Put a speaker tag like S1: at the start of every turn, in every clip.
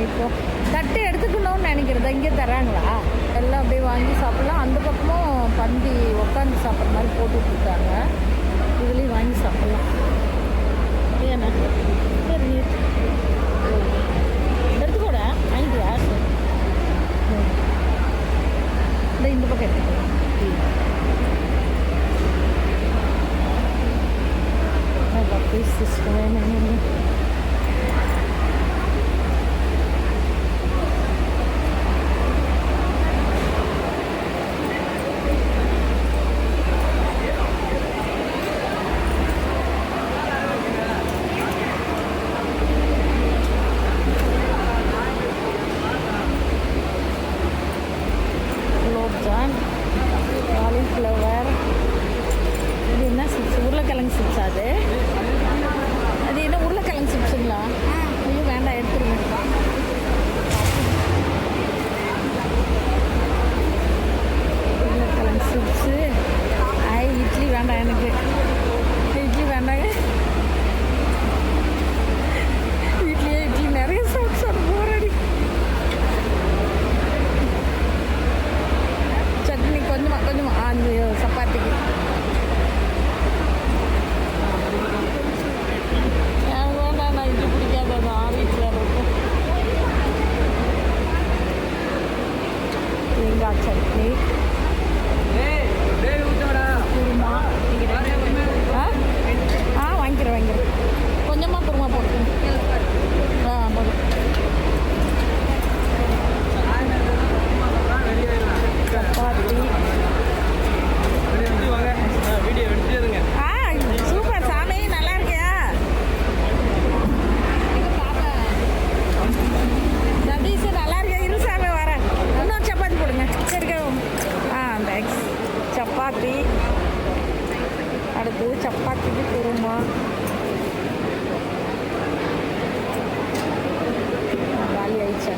S1: இப்போ தட்டு எடுத்துக்கணும்னு நினைக்கிறதா இங்கே தராங்களா? எல்லாம் அப்படியே வாங்கி சாப்பிட்லாம். அந்த பக்கமும் பந்தி உட்காந்து சாப்பிட்ற மாதிரி போட்டுட்ருக்காங்க. இதுலேயும் வாங்கி சாப்பிட்லாம். ஏண்ணா சரி எடுத்துக்கூட வாங்கிக்கியா? இந்த பக்கம் எடுத்துக்கலாம். சிஸ்டம் குலோப்ஜான், காலிஃப்ளவர், இது என்ன சிப்ஸ்? உருளைக்கிழங்கு சிப்ஸ். அது என்ன உருளைக்கிழங்கு சிப்ஸுங்களா? ஐயோ வேண்டாம், எடுத்துருங்க. உருளைக்கிழங்கு சிப்ஸு. இட்லி வேண்டாம், எனக்கு இட்லி வேண்டாங்க. இட்லி நிறைய சாப்பிட்டு போராடி. சட்னி கொஞ்சமாக அந்த சப்பாத்திக்கு. வேண்டாம், இட்லி பிடிக்காது, அது ஆறிட்டு இருக்கும். தேங்காய் சட்னி, குருமா. வாங்கிக்கிறேன். கொஞ்சமாக குருமா போட்டுக்கணும். போதும். சப்பாத்தி. சூப்பர் சாமி, நல்லா இருக்கியா? சதீஷ் நல்லா இருக்கியா? இரு சாமி வரேன். இன்னொரு சப்பாத்தி போடுங்க. சரி தேங்க்ஸ். சப்பாத்தி. அடுத்து சப்பாத்திக்கு குருமா. காலி ஆயிடுச்சா?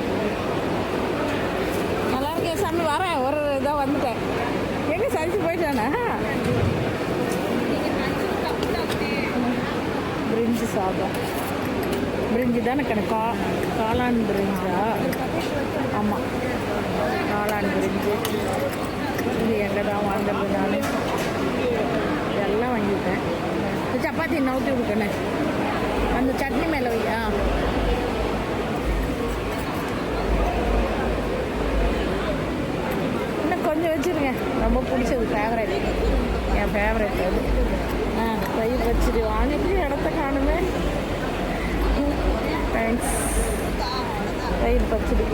S1: நல்லா இருக்கே சாமி, வரேன். ஒரு இதாக வந்துட்டேன். எங்கே சரிச்சு போயிட்டானே? பிரிஞ்சு சாதம். பிரிஞ்சு தானே கணக்கா? காளான் பிரிஞ்சா? ஆமாம், காளான் பிரிஞ்சு. இது எங்கே தான் வாங்குறது? நான் இதெல்லாம் வாங்கிட்டேன். சப்பாத்தி நவுத்தி விட்டுனேன். அந்த சட்னி மேலே வையா. இன்னும் கொஞ்சம் வச்சுருங்க. ரொம்ப பிடிச்சது, ஃபேவரட், என் ஃபேவரட் அது. தயிர் பச்சடி வாங்கிட்டு இடத்த காணுமே. தேங்க்ஸ். தயிர் பச்சடி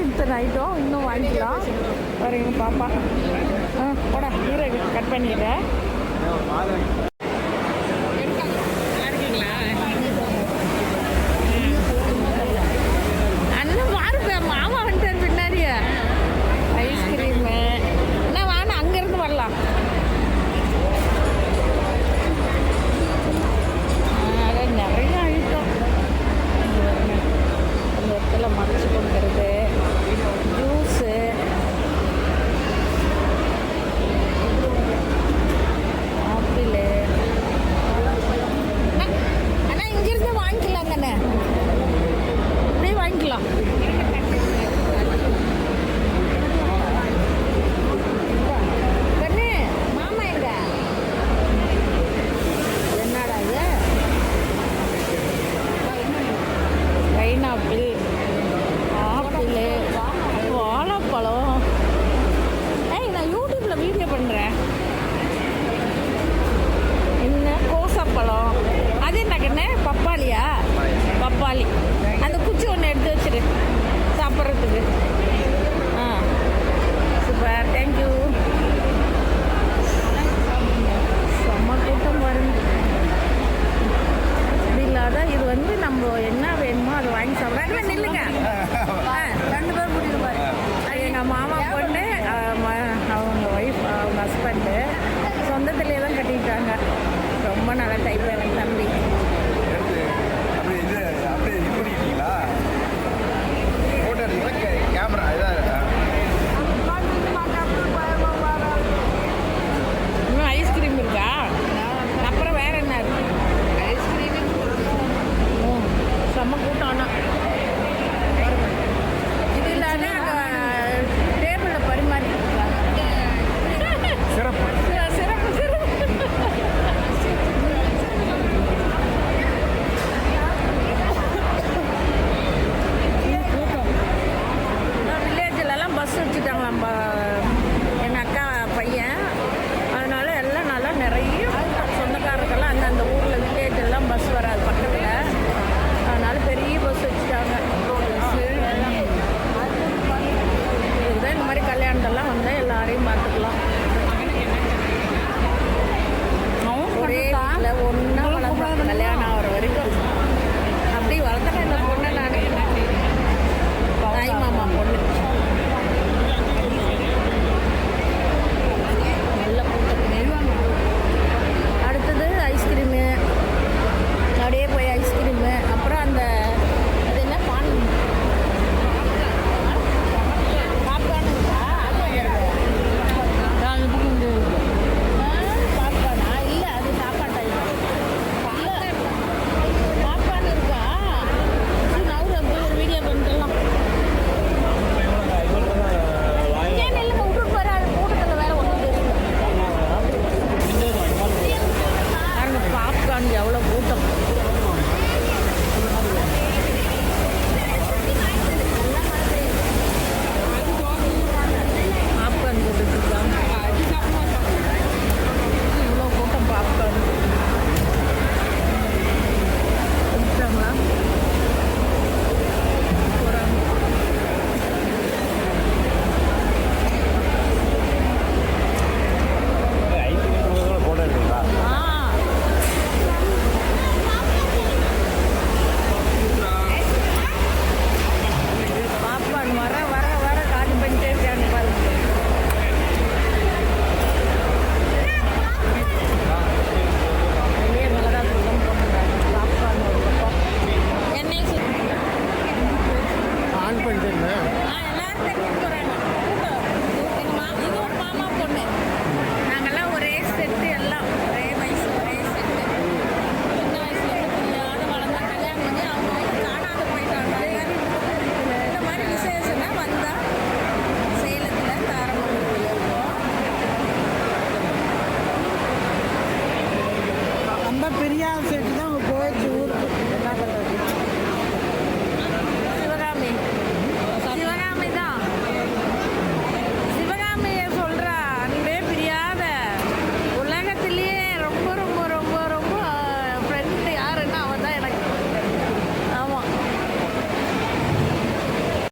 S1: இத்தனை ஐட்டம் இன்னும் வாங்கிக்கலாம். வரீங்க பாப்பா. போடா, கீரை கட் பண்ணிடுறேன். அண்ணன் பாருப்ப, மாமா வந்துட்டார் பின்னாடியே. ஐஸ்கிரீமு என்ன வேணும், அங்கேருந்து வரலாம். நிறைய ஐட்டம் அந்த இடத்துல மறைச்சு கொடுக்கறது. Juice, apple. ஆனால் இங்கிருந்து வாங்கிக்கலாம் தானே? அப்படியே வாங்கிக்கலாம். கண்ணு மாமா எங்க? என்னடா இது? பைனாப்பிள், ஆப்பிள், வாழைப்பழம். நான் யூடியூப்பில் வீடியோ பண்ணுறேன். என்ன கோசப்பழம்? அது என்ன கண்ணு? பப்பாளியா? பப்பாளி. அந்த குச்சி ஒன்று எடுத்து வச்சுரு சாப்பிட்றதுக்கு. Super, thank you. செம்ம கூட்டம் பாருங்க. அப்படி இல்லாத இது வந்து நம்ம என்ன வேணுமோ அதை வாங்கி சாப்பிட்றாங்க. நில்லுங்க. 2 பேர் கூட்டிட்டு பாரு. எங்கள் மாமா பொண்ணு, அவங்க ஒய்ஃப், அவங்க ஹஸ்பண்டு சொந்தத்திலே தான் கட்டிக்கிட்டாங்க. ரொம்ப நல்ல டைப் எனக்கு தம்பி.
S2: கேமரா
S1: இன்னும் ஐஸ்கிரீம் இருக்கா? அப்புறம் வேற என்ன இருக்கு? ஐஸ்கிரீம் செம்ம கூட்டம். எல்லாரையும் பார்த்துக்கலாம். ஒரே வீட்டில் ஒன்று